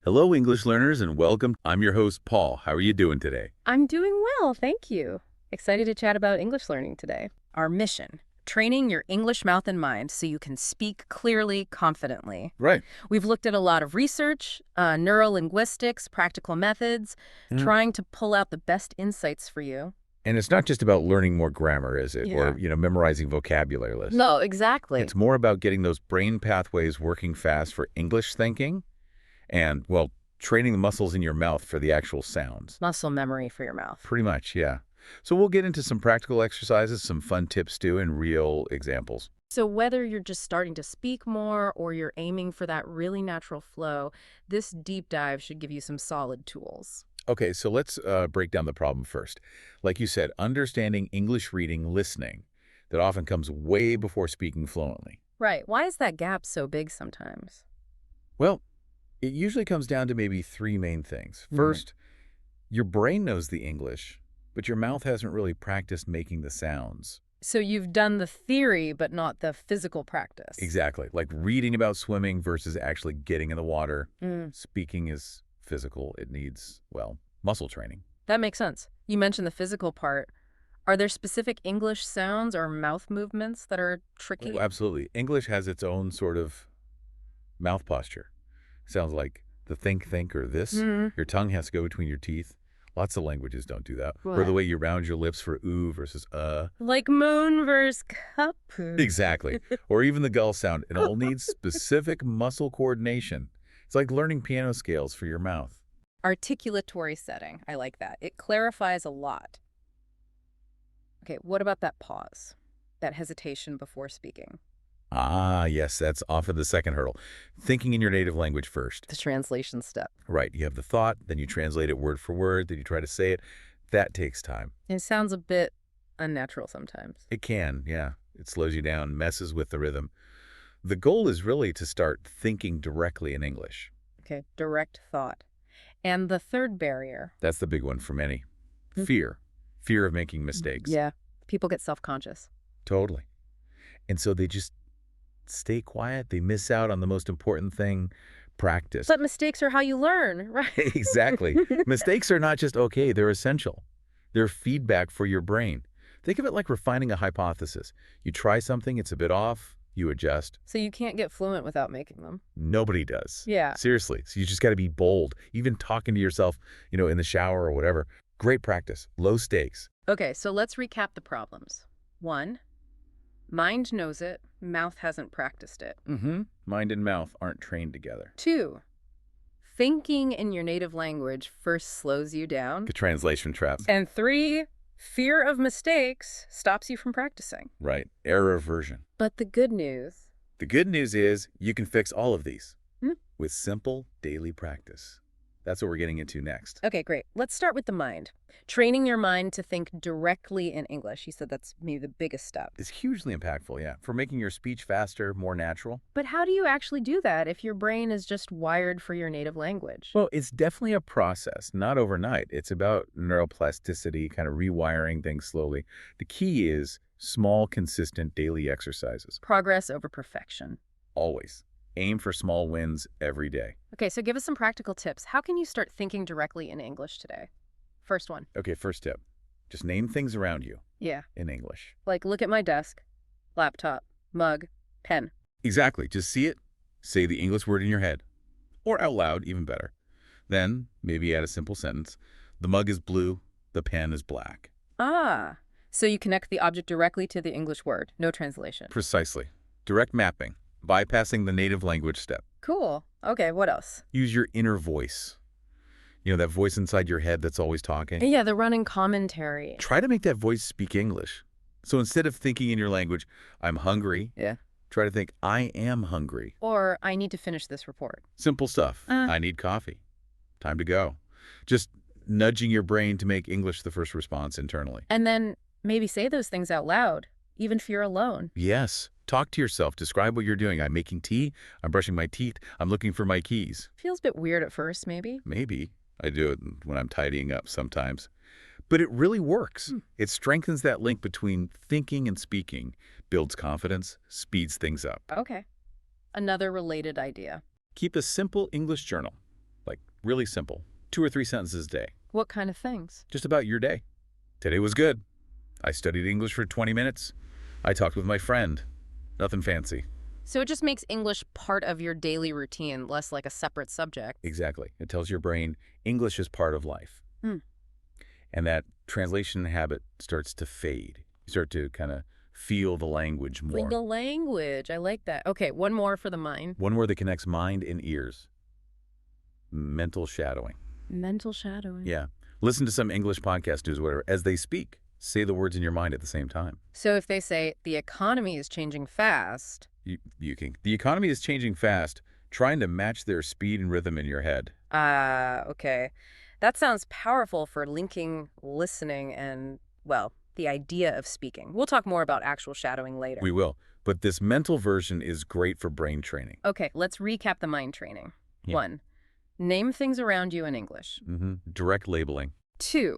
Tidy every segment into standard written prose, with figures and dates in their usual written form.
Hello, English learners, and welcome. I'm your host, Paul. How are you doing today? I'm doing well, thank you. Excited to chat about English learning today. Our mission, training your English mouth and mind so you can speak clearly, confidently. Right. We've looked at a lot of research, neurolinguistics, practical methods, Mhm. trying to pull out the best insights for you. And it's not just about learning more grammar, is it? Yeah. Or, memorizing vocabulary lists. No, exactly. It's more about getting those brain pathways working fast for English thinking and, well, training the muscles in your mouth for the actual sounds. Muscle memory for your mouth. Pretty much, yeah. So we'll get into some practical exercises, some fun tips too, and real examples. So whether you're just starting to speak more or you're aiming for that really natural flow, this deep dive should give you some solid tools. Okay, so let's break down the problem first. Like you said, understanding English reading, listening, that often comes way before speaking fluently. Right. Why is that gap so big sometimes? Well, it usually comes down to maybe three main things. Mhm. First, your brain knows the English, but your mouth hasn't really practiced making the sounds. So you've done the theory, but not the physical practice. Exactly, like reading about swimming versus actually getting in the water. Mm, Speaking is physical. It needs, well, muscle training. that makes sense. You mentioned the physical part. Are there specific English sounds or mouth movements that are tricky? Oh, absolutely. English has its own sort of mouth posture. Sounds like the think or this. Mm. Your tongue has to go between your teeth. Lots of languages don't do that. Or What? the way you round your lips for ooh versus Like moon versus cup. Exactly. Or even the gull sound. It all needs specific muscle coordination. It's like learning piano scales for your mouth. Articulatory setting. I like that. It clarifies a lot. Okay, what about that pause? That hesitation before speaking? Ah, yes, that's often the second hurdle. Thinking in your native language first. The translation step. Right. You have the thought, then you translate it word for word, then you try to say it. That takes time. It sounds a bit unnatural sometimes. It can, yeah. It slows you down, messes with the rhythm. The goal is really to start thinking directly in English. Okay, direct thought. And the third barrier. That's the big one for many. Mm. Fear. Fear of making mistakes. Yeah, people get self-conscious. Totally. And so they just stay quiet. They miss out on the most important thing, practice. But mistakes are how you learn, right? Exactly. Mistakes are not just okay, they're essential. They're feedback for your brain. Think of it like refining a hypothesis. You try something, it's a bit off, you adjust. So you can't get fluent without making them. Nobody does. Yeah. Seriously. So you just got to be bold. Even talking to yourself, in the shower or whatever. Great practice. Low stakes. Okay, so let's recap the problems. 1, mind knows it, mouth hasn't practiced it. Mind and mouth aren't trained together. 2, thinking in your native language first slows you down. The translation trap. And 3, fear of mistakes stops you from practicing. Right. Error aversion. But the good news. The good news is you can fix all of these Hmm? with simple daily practice. That's what we're getting into next. Okay, great. Let's start with the mind. Training your mind to think directly in English. You said that's maybe the biggest step. It's hugely impactful, yeah, for making your speech faster, more natural. But how do you actually do that if your brain is just wired for your native language? Well, it's definitely a process, not overnight. It's about neuroplasticity, kind of rewiring things slowly. The key is small, consistent daily exercises. Progress over perfection. Always. Aim for small wins every day. Okay, so give us some practical tips. How can you start thinking directly in English today? First one. Okay, first tip. Just name things around you Yeah. in English. Like look at my desk, laptop, mug, pen. Exactly. Just see it, say the English word in your head, or out loud, even better. Then maybe add a simple sentence. The mug is blue, the pen is black. Ah, so you connect the object directly to the English word. No translation. Precisely. Direct mapping, bypassing the native language step. Cool. Okay, what else? Use your inner voice. That voice inside your head that's always talking. Yeah, the running commentary. Try to make that voice speak English. So instead of thinking in your language, I'm hungry, Yeah. try to think, I am hungry. Or I need to finish this report. Simple stuff. Uh. I need coffee. Time to go. Just nudging your brain to make English the first response internally. And then maybe say those things out loud, even if you're alone. Yes. Talk to yourself. Describe what you're doing. I'm making tea. I'm brushing my teeth. I'm looking for my keys. Feels a bit weird at first, maybe. Maybe. I do it when I'm tidying up sometimes. But it really works. It strengthens that link between thinking and speaking, builds confidence, speeds things up. Okay. Another related idea. Keep a simple English journal. Like, really simple. 2 or 3 sentences a day. What kind of things? Just about your day. Today was good. I studied English for 20 minutes. I talked with my friend. Nothing fancy. So it just makes English part of your daily routine, less like a separate subject. Exactly. It tells your brain English is part of life. Hmm. And that translation habit starts to fade. You start to kind of feel the language more. Like the language. I like that. Okay, one more for the mind. One word that connects mind and ears. Mental shadowing. Mental shadowing. Yeah. Listen to some English podcast news, whatever. As they speak, say the words in your mind at the same time. So if they say, the economy is changing fast. The economy is changing fast, trying to match their speed and rhythm in your head. Okay. That sounds powerful for linking listening and, well, the idea of speaking. We'll talk more about actual shadowing later. We will. But this mental version is great for brain training. Okay, let's recap the mind training. Yeah. 1. Name things around you in English. Direct labeling. 2.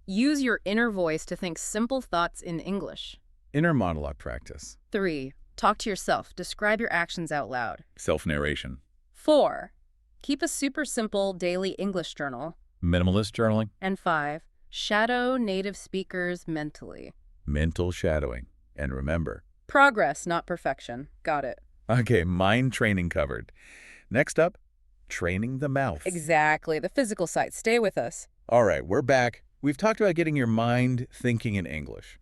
Use your inner voice to think simple thoughts in English. Inner monologue practice. 3. Talk to yourself. Describe your actions out loud. Self-narration. 4. Keep a super simple daily English journal. Minimalist journaling. And 5. Shadow native speakers mentally. Mental shadowing. And remember. Progress, not perfection. Got it. Okay, mind training covered. Next up, training the mouth. Exactly. The physical side. Stay with us. All right, we're back. We've talked about getting your mind thinking in English.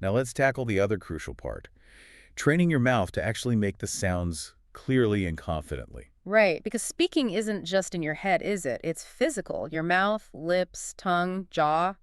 Now let's tackle the other crucial part. Training your mouth to actually make the sounds clearly and confidently. Right, because speaking isn't just in your head, is it? It's physical. Your mouth, lips, tongue, jaw.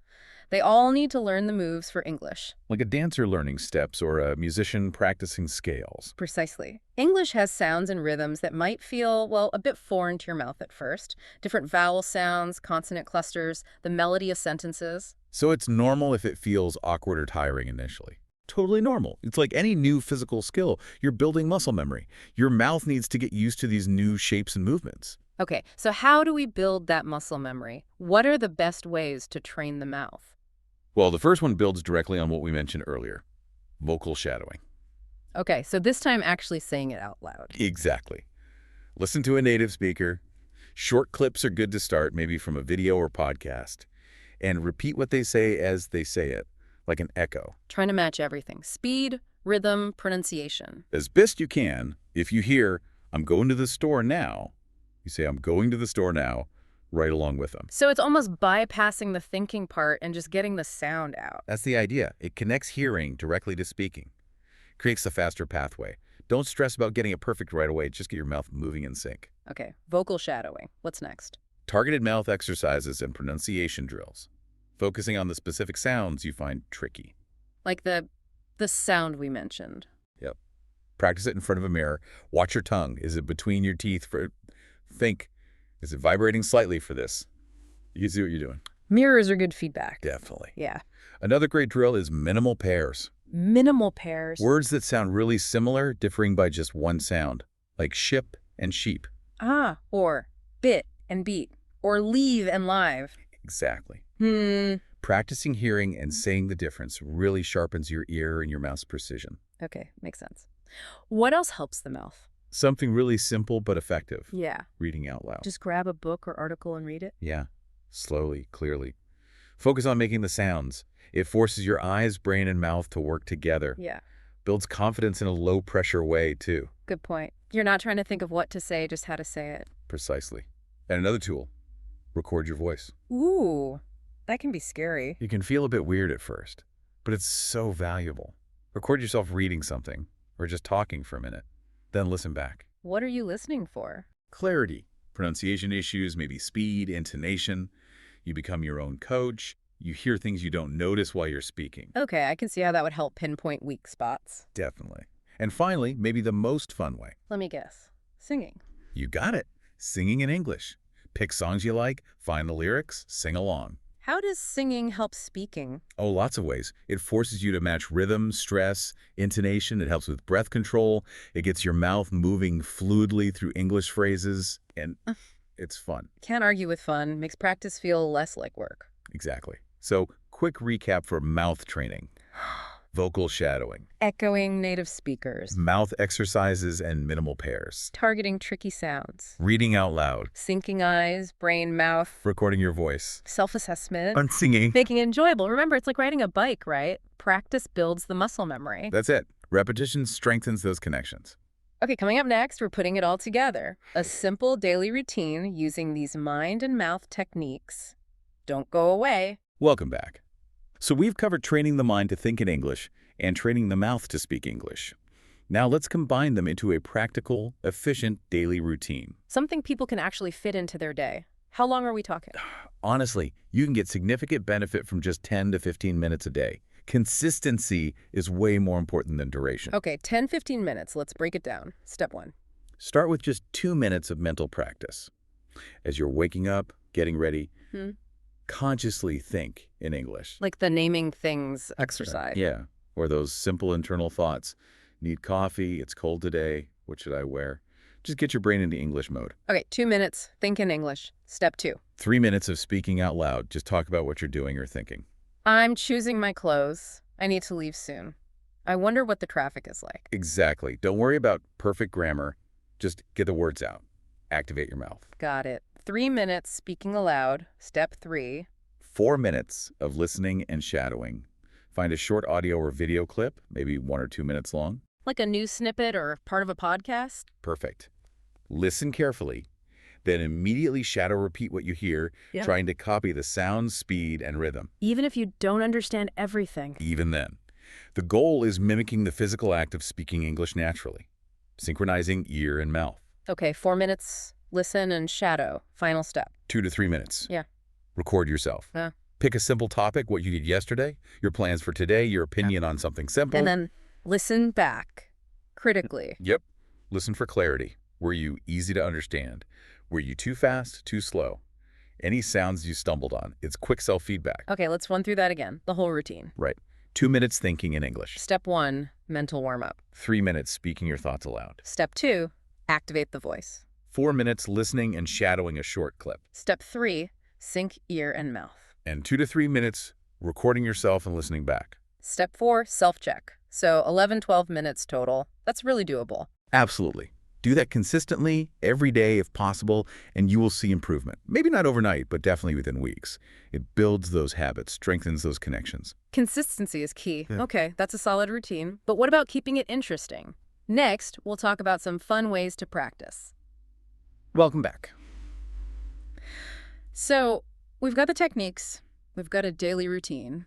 They all need to learn the moves for English. Like a dancer learning steps or a musician practicing scales. Precisely. English has sounds and rhythms that might feel, well, a bit foreign to your mouth at first. Different vowel sounds, consonant clusters, the melody of sentences. So it's normal if it feels awkward or tiring initially. Totally normal. It's like any new physical skill. You're building muscle memory. Your mouth needs to get used to these new shapes and movements. Okay, so how do we build that muscle memory? What are the best ways to train the mouth? Well, the first one builds directly on what we mentioned earlier, vocal shadowing. Okay, so this time actually saying it out loud. Exactly. Listen to a native speaker. Short clips are good to start, maybe from a video or podcast. And repeat what they say as they say it, like an echo. Trying to match everything. Speed, rhythm, pronunciation. As best you can, if you hear, I'm going to the store now, you say, I'm going to the store now, right along with them. So it's almost bypassing the thinking part and just getting the sound out. That's the idea. It connects hearing directly to speaking. Creates a faster pathway. Don't stress about getting it perfect right away. Just get your mouth moving in sync. Okay, vocal shadowing. What's next? Targeted mouth exercises and pronunciation drills. Focusing on the specific sounds you find tricky. Like the sound we mentioned. Yep. Practice it in front of a mirror. Watch your tongue. Is it between your teeth? Think. Is it vibrating slightly for this? You can see what you're doing. Mirrors are good feedback. Definitely. Yeah. Another great drill is minimal pairs. Minimal pairs. Words that sound really similar, differing by just one sound, like ship and sheep. Or bit and beat. Or leave and live. Exactly. Practicing hearing and saying the difference really sharpens your ear and your mouth's precision. Okay, makes sense. What else helps the mouth? Something really simple but effective. Yeah. Reading out loud. Just grab a book or article and read it? Yeah. Slowly, clearly. Focus on making the sounds. It forces your eyes, brain, and mouth to work together. Yeah. Builds confidence in a low-pressure way, too. Good point. You're not trying to think of what to say, just how to say it. Precisely. And another tool, record your voice. Ooh, that can be scary. You can feel a bit weird at first, but it's so valuable. Record yourself reading something, or just talking for a minute. Then listen back. What are you listening for? Clarity, pronunciation issues, maybe speed, intonation. You become your own coach. You hear things you don't notice while you're speaking. Okay, I can see how that would help pinpoint weak spots. Definitely. And finally, maybe the most fun way. Let me guess. Singing. You got it. Singing in English. Pick songs you like, find the lyrics, sing along. How does singing help speaking? Oh, lots of ways. It forces you to match rhythm, stress, intonation. It helps with breath control. It gets your mouth moving fluidly through English phrases, and it's fun. Can't argue with fun. Makes practice feel less like work. Exactly. So, quick recap for mouth training. vocal shadowing, Echoing native speakers. mouth exercises and minimal pairs, Targeting tricky sounds. reading out loud, Syncing eyes, brain, mouth. recording your voice, Self-assessment. and singing. Making it enjoyable. Remember, it's like riding a bike, right? Practice builds the muscle memory. That's it. Repetition strengthens those connections. Okay, coming up next, we're putting it all together. A simple daily routine using these mind and mouth techniques. Don't go away. Welcome back. So we've covered training the mind to think in English and training the mouth to speak English. Now let's combine them into a practical, efficient daily routine. Something people can actually fit into their day. How long are we talking? Honestly, you can get significant benefit from just 10 to 15 minutes a day. Consistency is way more important than duration. Okay, 10-15 minutes. Let's break it down. Step 1. Start with just 2 minutes of mental practice. As you're waking up, getting ready, consciously think in English. Like the naming things exercise. Yeah, or those simple internal thoughts. Need coffee, it's cold today, what should I wear? Just get your brain into English mode. Okay, 2 minutes. Think in English. Step 2. 3 minutes of speaking out loud. Just talk about what you're doing or thinking. I'm choosing my clothes. I need to leave soon. I wonder what the traffic is like. Exactly. Don't worry about perfect grammar. Just get the words out. Activate your mouth. Got it. 3 minutes speaking aloud. Step 3. 4 minutes of listening and shadowing. Find a short audio or video clip, maybe 1 or 2 minutes long. Like a news snippet or part of a podcast? Perfect. Listen carefully, then immediately shadow repeat what you hear, Yeah. trying to copy the sound, speed, and rhythm. Even if you don't understand everything. Even then. The goal is mimicking the physical act of speaking English naturally, synchronizing ear and mouth. Okay, 4 minutes. Listen and shadow. Final step. 2 to 3 minutes. Yeah. Record yourself. Yeah. Pick a simple topic, what you did yesterday, your plans for today, your opinion on something simple. And then listen back critically. Yep. Listen for clarity. Were you easy to understand? Were you too fast, too slow? Any sounds you stumbled on. It's quick self-feedback. Okay, let's run through that again. The whole routine. Right. 2 minutes thinking in English. Step 1, mental warm-up. 3 minutes speaking your thoughts aloud. Step 2, activate the voice. 4 minutes listening and shadowing a short clip. Step 3, sync ear and mouth. And 2 to 3 minutes recording yourself and listening back. Step 4, self-check. So 11-12 minutes total. That's really doable. Absolutely. Do that consistently, every day if possible, and you will see improvement. Maybe not overnight, but definitely within weeks. It builds those habits, strengthens those connections. Consistency is key. Yeah. Okay, that's a solid routine. But what about keeping it interesting? Next, we'll talk about some fun ways to practice. Welcome back. So, we've got the techniques, we've got a daily routine.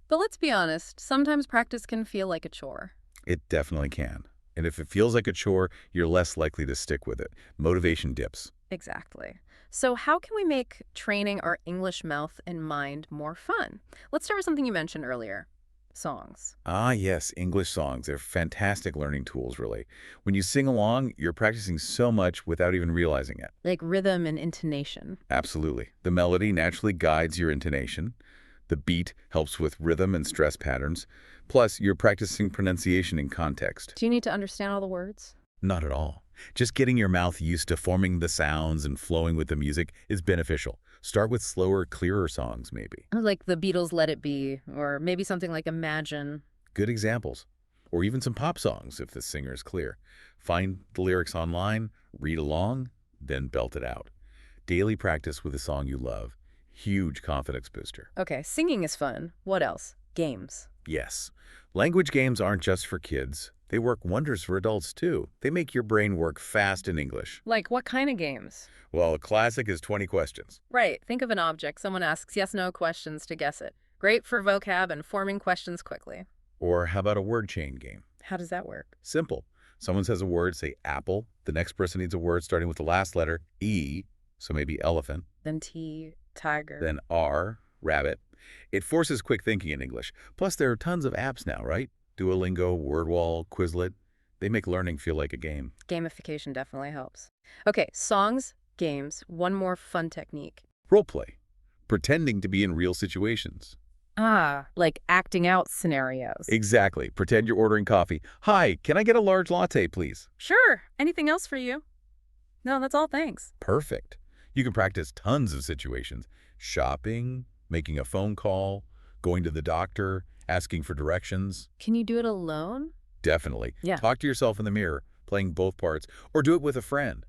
But let's be honest, sometimes practice can feel like a chore. It definitely can. And if it feels like a chore, you're less likely to stick with it. Motivation dips. Exactly. So how can we make training our English mouth and mind more fun? Let's start with something you mentioned earlier. Songs. Ah, yes, English songs. They're fantastic learning tools, really. When you sing along, you're practicing so much without even realizing it. Like rhythm and intonation. Absolutely. The melody naturally guides your intonation. The beat helps with rhythm and stress patterns. Plus, you're practicing pronunciation in context. Do you need to understand all the words? Not at all. Just getting your mouth used to forming the sounds and flowing with the music is beneficial. Start with slower, clearer songs, maybe. Like the Beatles' Let It Be, or maybe something like Imagine. Good examples. Or even some pop songs if the singer is clear. Find the lyrics online, read along, then belt it out. Daily practice with a song you love. Huge confidence booster. Okay, singing is fun. What else? Games. Yes. Language games aren't just for kids. They work wonders for adults, too. They make your brain work fast in English. Like what kind of games? Well, a classic is 20 questions. Right, think of an object. Someone asks yes-no questions to guess it. Great for vocab and forming questions quickly. Or how about a word chain game? How does that work? Simple. Someone says a word, say apple. The next person needs a word starting with the last letter, E, so maybe elephant. Then T, tiger. Then R, rabbit. It forces quick thinking in English. Plus, there are tons of apps now, right? Duolingo, WordWall, Quizlet. They make learning feel like a game. Gamification definitely helps. Okay, songs, games, one more fun technique. Role play. Pretending to be in real situations. Ah, like acting out scenarios. Exactly. Pretend you're ordering coffee. Hi, can I get a large latte, please? Sure, anything else for you? No, that's all, thanks. Perfect. You can practice tons of situations. Shopping, making a phone call, going to the doctor, Asking for directions? Can you do it alone? Definitely. Yeah. Talk to yourself in the mirror, playing both parts, or do it with a friend.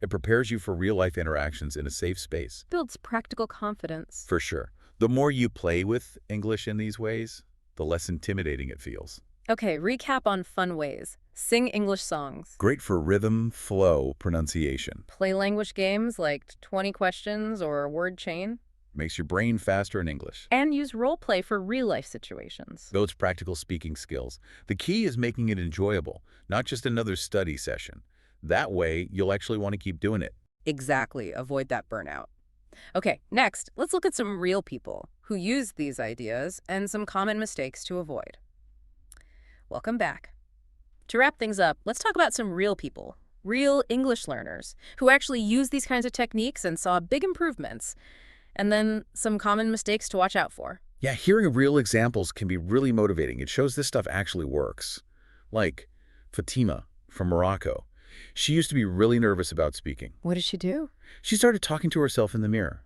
It prepares you for real-life interactions in a safe space. Builds practical confidence. For sure. The more you play with English in these ways, the less intimidating it feels. Okay, recap on fun ways. Sing English songs. Great for rhythm, flow, pronunciation. Play language games like 20 questions or word chain. Makes your brain faster in English. And use role play for real-life situations. Those practical speaking skills. The key is making it enjoyable, not just another study session. That way, you'll actually want to keep doing it. Exactly. Avoid that burnout. Okay, next, let's look at some real people who use these ideas and some common mistakes to avoid. Welcome back. To wrap things up, let's talk about some real people, real English learners, who actually use these kinds of techniques and saw big improvements, and then some common mistakes to watch out for. Yeah, hearing real examples can be really motivating. It shows this stuff actually works. Like Fatima from Morocco. She used to be really nervous about speaking. What did she do? She started talking to herself in the mirror,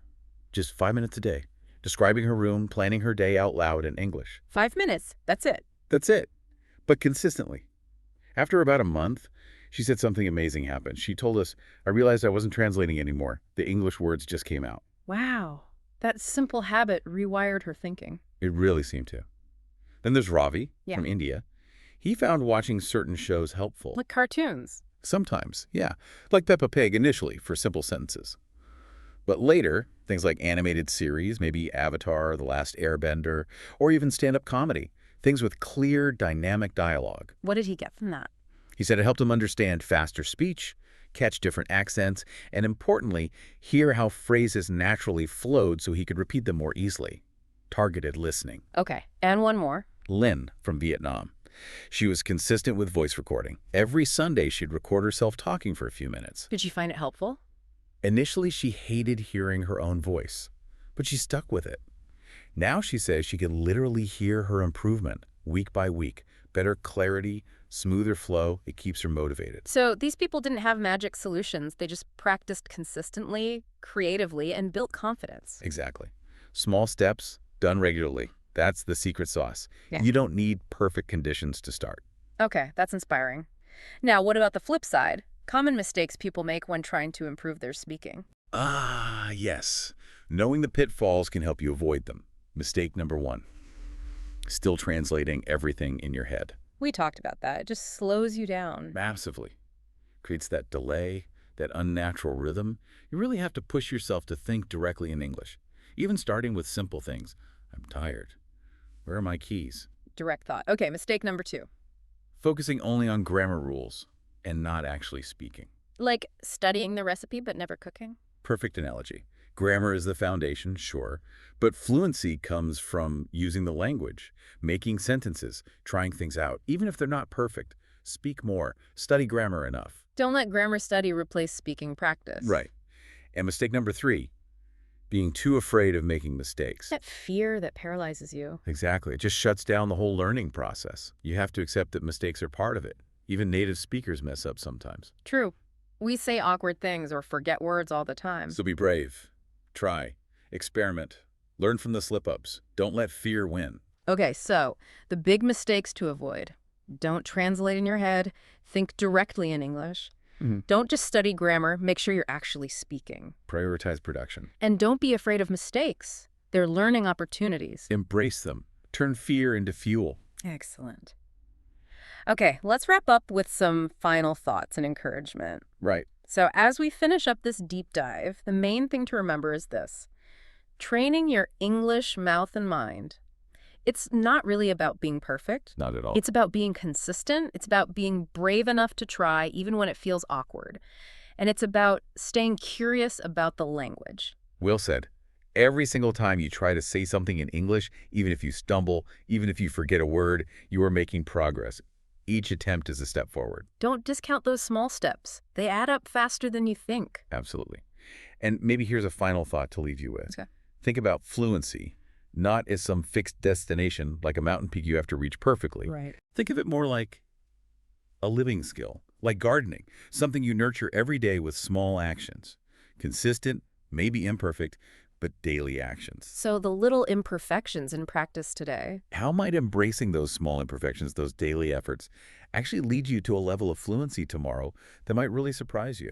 just 5 minutes a day, describing her room, planning her day out loud in English. 5 minutes. That's it. That's it, but consistently. After about a month, she said something amazing happened. She told us, I realized I wasn't translating anymore. The English words just came out. Wow. That simple habit rewired her thinking. It really seemed to. Then there's Ravi Yeah. from India. He found watching certain shows helpful. Like cartoons. Sometimes, yeah. Like Peppa Pig initially for simple sentences. But later, things like animated series, maybe Avatar, The Last Airbender, or even stand-up comedy. Things with clear, dynamic dialogue. What did he get from that? He said it helped him understand faster speech, catch different accents, and importantly, hear how phrases naturally flowed so he could repeat them more easily. Targeted listening. Okay, and one more. Lynn from Vietnam. She was consistent with voice recording. Every Sunday, she'd record herself talking for a few minutes. Did you find it helpful? Initially, she hated hearing her own voice, but she stuck with it. Now she says she can literally hear her improvement week by week. Better clarity, smoother flow. It keeps her motivated. So these people didn't have magic solutions. They just practiced consistently, creatively, and built confidence. Exactly. Small steps, done regularly. That's the secret sauce. Yeah. You don't need perfect conditions to start. Okay, that's inspiring. Now, what about the flip side? Common mistakes people make when trying to improve their speaking. Ah, yes. Knowing the pitfalls can help you avoid them. Mistake number 1. Still translating everything in your head. We talked about that. It just slows you down. Massively. Creates that delay, that unnatural rhythm. You really have to push yourself to think directly in English. Even starting with simple things. I'm tired. Where are my keys? Direct thought. Okay, mistake number 2. Focusing only on grammar rules and not actually speaking. Like studying the recipe but never cooking? Perfect analogy. Grammar is the foundation, sure, but fluency comes from using the language, making sentences, trying things out, even if they're not perfect. Speak more. Study grammar enough. Don't let grammar study replace speaking practice. Right. And mistake number 3, being too afraid of making mistakes. That fear that paralyzes you. Exactly. It just shuts down the whole learning process. You have to accept that mistakes are part of it. Even native speakers mess up sometimes. True. We say awkward things or forget words all the time. So be brave. Try. Experiment. Learn from the slip-ups. Don't let fear win. Okay, so the big mistakes to avoid. Don't translate in your head. Think directly in English. Don't just study grammar. Make sure you're actually speaking. Prioritize production. And don't be afraid of mistakes. They're learning opportunities. Embrace them. Turn fear into fuel. Excellent. Okay, let's wrap up with some final thoughts and encouragement. Right. So as we finish up this deep dive, the main thing to remember is this. Training your English mouth and mind. It's not really about being perfect. Not at all. It's about being consistent. It's about being brave enough to try even when it feels awkward. And it's about staying curious about the language. Will said. Every single time you try to say something in English, even if you stumble, even if you forget a word, you are making progress. Each attempt is a step forward. Don't discount those small steps. They add up faster than you think. Absolutely. And maybe here's a final thought to leave you with. Okay. Think about fluency, not as some fixed destination like a mountain peak you have to reach perfectly. Right. Think of it more like a living skill, like gardening, something you nurture every day with small actions. Consistent, maybe imperfect, but daily actions. So the little imperfections in practice today. How might embracing those small imperfections, those daily efforts, actually lead you to a level of fluency tomorrow that might really surprise you?